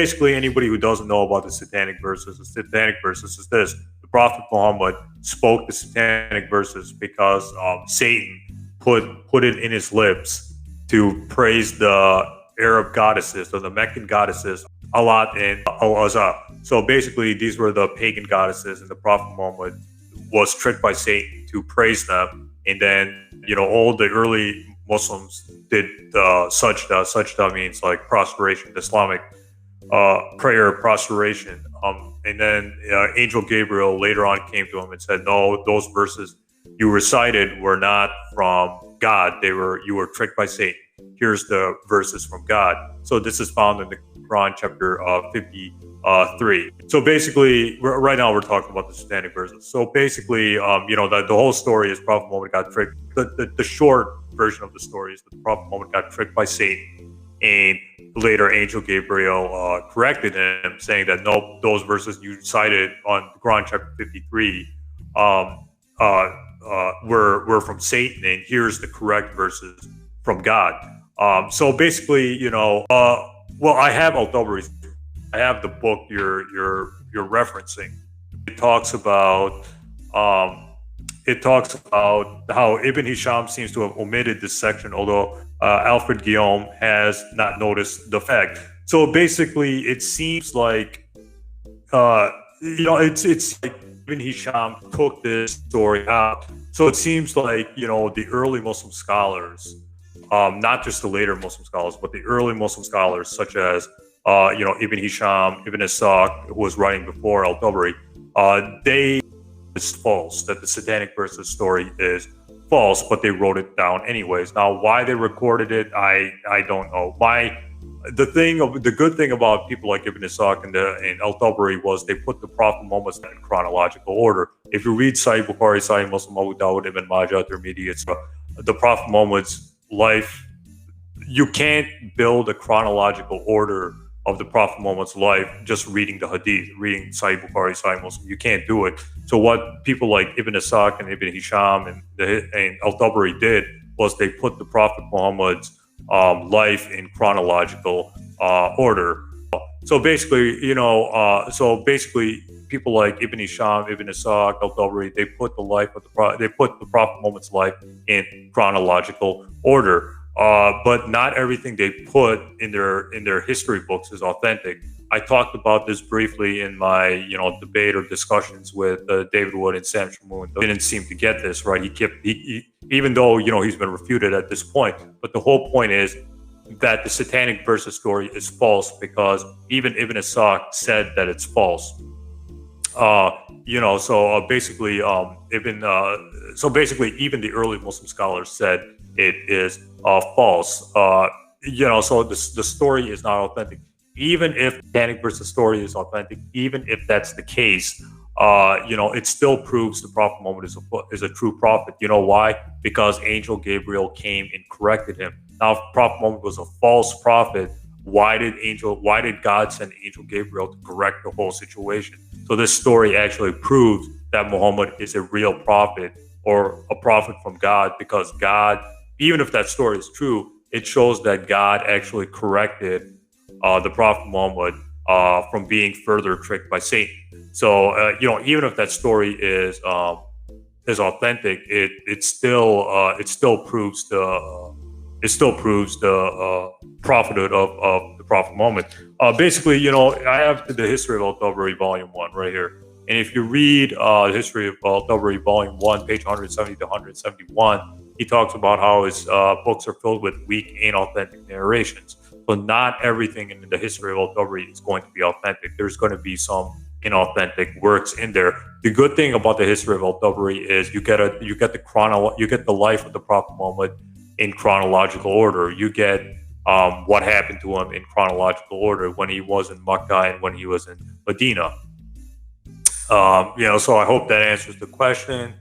basically, anybody who doesn't know about the Satanic verses is this: the Prophet Muhammad spoke the Satanic verses because Satan put it in his lips to praise the Arab goddesses or the Meccan goddesses, Allah and Al-Azza. So basically, these were the pagan goddesses, and the Prophet Muhammad was tricked by Satan to praise them. And then, all the early Muslims did sajda. Sajda means like prostration, Islamic prayer, prostration. And then Angel Gabriel later on came to him and said, no, those verses you recited were not from God. You were tricked by Satan. Here's the verses from God. So this is found in the Quran, chapter 53. So basically, right now we're talking about the Satanic verses. So basically, the whole story is Prophet Muhammad got tricked. The short version of the story is that the Prophet Muhammad got tricked by Satan, and later Angel Gabriel corrected him, saying that no, those verses you cited on the Quran, chapter 53, were from Satan, and here's the correct verses from God. So basically, I have Al-Tabari's. I have the book you're referencing. It talks about how Ibn Hisham seems to have omitted this section, although Alfred Guillaume has not noticed the fact. So basically, it seems like it's like Ibn Hisham took this story out. So it seems like the early Muslim scholars, not just the later Muslim scholars, but the early Muslim scholars, such as Ibn Hisham, Ibn Ishaq, who was writing before Al-Tabari, it's false, that the Satanic verses story is false, but they wrote it down anyways. Now, why they recorded it, I don't know. The good thing about people like Ibn Ishaq and Al-Tabari was they put the Prophet Muhammad in chronological order. If you read Sahih Bukhari, Sahih Muslim, Abu Dawud, Ibn Majah, Tirmidhi, etc., the Prophet Muhammad's life, you can't build a chronological order of the Prophet Muhammad's life just reading the hadith, reading Sahih Bukhari, Sahih Muslim. You can't do it. So what people like Ibn Ishaq and Ibn Hisham and Al-Tabari did was they put the Prophet Muhammad's life in chronological order. So basically, people like Ibn Hisham, Ibn Ishaq, Al-Tabari, they put the Prophet Muhammad's life in chronological order. But not everything they put in their history books is authentic. I talked about this briefly in my debate or discussions with David Wood and Sam Shamoon. They didn't seem to get this right. Even though he's been refuted at this point. But the whole point is that the Satanic verses story is false because even Ibn Ishaq said that it's false. Basically, even the early Muslim scholars said it is false. So the story is not authentic. Even if Satanic versus story is authentic, even if that's the case, it still proves the Prophet Muhammad is a true prophet. You know why? Because Angel Gabriel came and corrected him. Now, if Prophet Muhammad was a false prophet, why did God send Angel Gabriel to correct the whole situation? So this story actually proves that Muhammad is a real prophet or a prophet from God, because God, even if that story is true, it shows that God actually corrected the Prophet Muhammad from being further tricked by Satan. So even if that story is authentic, it still proves the prophethood of the Prophet Muhammad. Basically, I have the history of Al-Tabari Volume 1 right here. And if you read the history of Al-Tabari Volume 1, page 170 to 171, he talks about how his books are filled with weak and inauthentic narrations. So not everything in the history of Al-Tabari is going to be authentic. There's going to be some inauthentic works in there. The good thing about the history of Al-Tabari is you get the life of the Prophet Muhammad in chronological order. You get what happened to him in chronological order when he was in Makkah and when he was in Medina. So I hope that answers the question.